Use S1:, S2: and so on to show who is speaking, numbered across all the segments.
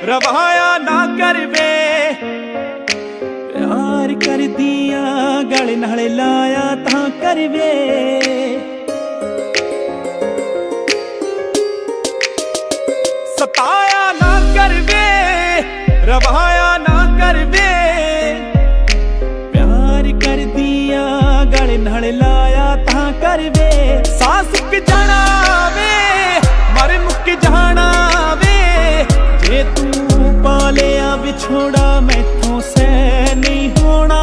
S1: रवाया ना कर वे प्यार कर दिया गल नाल लाया तां कर वे सताया ना कर वे रवाया ना कर वे प्यार कर दिया गल नाल लाया तां कर वे सांस रुक जाना वे मर मुक जाना वे जे तू पा लिया विछोड़ा मैथों सह नहीं होना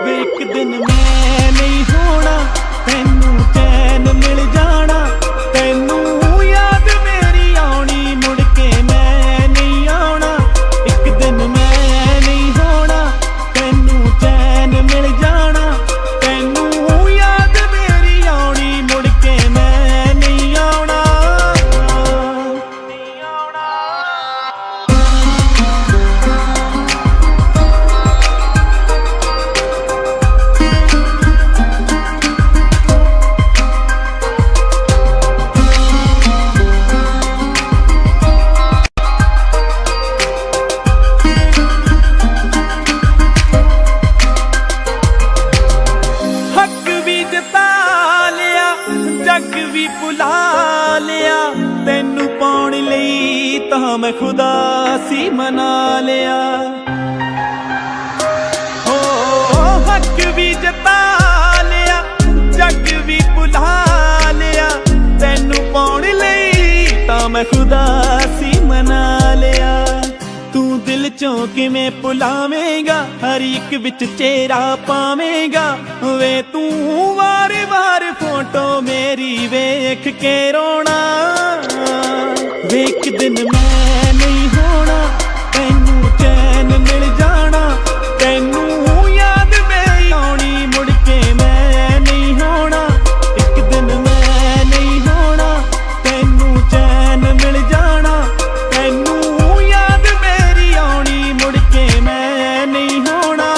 S1: वे एक दिन मैं नहीं होना तैनू चैन मिल जाना तैनू याद मेरी आनी मुड़ के मैं नहीं आना एक दिन मैं नहीं होना तैनू चैन मिल जाना तैनू याद मेरी आनी मुड़ के मैं नहीं आना जग भी भुला लिया तैनू पाउण लई तां मैं खुदा सी मना लिया हो हक भी जता लिया जग भी भुला लिया तैनू पाउण लई तां मैं खुदा सी मना लिया तू दिल चों किवें भुलावेंगा हर एक विच चेहरा पावेंगा वे तू वार वार फोटो मेरी वेख के रोना वे एक दिन मैं नहीं होना तैनू चैन मिल जाना तैनू याद मेरी आनी मुड़ के मैं नहीं होना एक दिन मैं नहीं होना तैनू चैन मिल जाना तैनू याद मेरी आनी मुड़ के मैं नहीं होना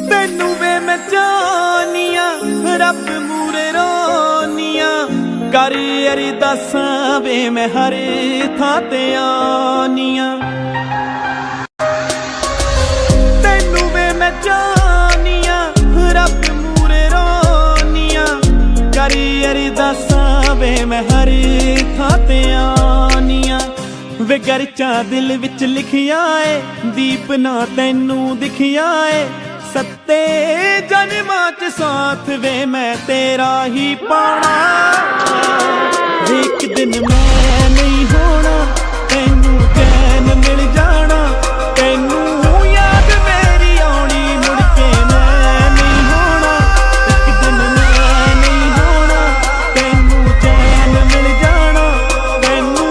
S1: तैनू वे मैं जानिया रब मूरे रोनिया कर अरदासां वे मैं हर थां ते आनिया तैनू वे मैं जानिया रब मूरे रोनिया कर अरदासां वे मैं हर थां ते आनिया वे गरचा दिल विच लिखिया है दीप ना तैनू दिखिया है सत्ते जन्मां च साथ वे मैं तेरा ही पाना एक दिन मैं नहीं होना तैनू चैन मिल जाना तैनू याद मेरी आनी मुड़ के मैं नहीं होना एक दिन मैं नहीं होना तैनू चैन मिल जाना तैनू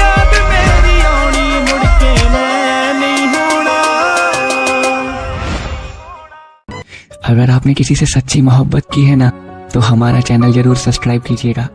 S1: याद मेरी आनी मुड़ के मैं नहीं होना।
S2: अगर आपने किसी से सच्ची मोहब्बत की है ना तो हमारा चैनल जरूर सब्सक्राइब कीजिएगा।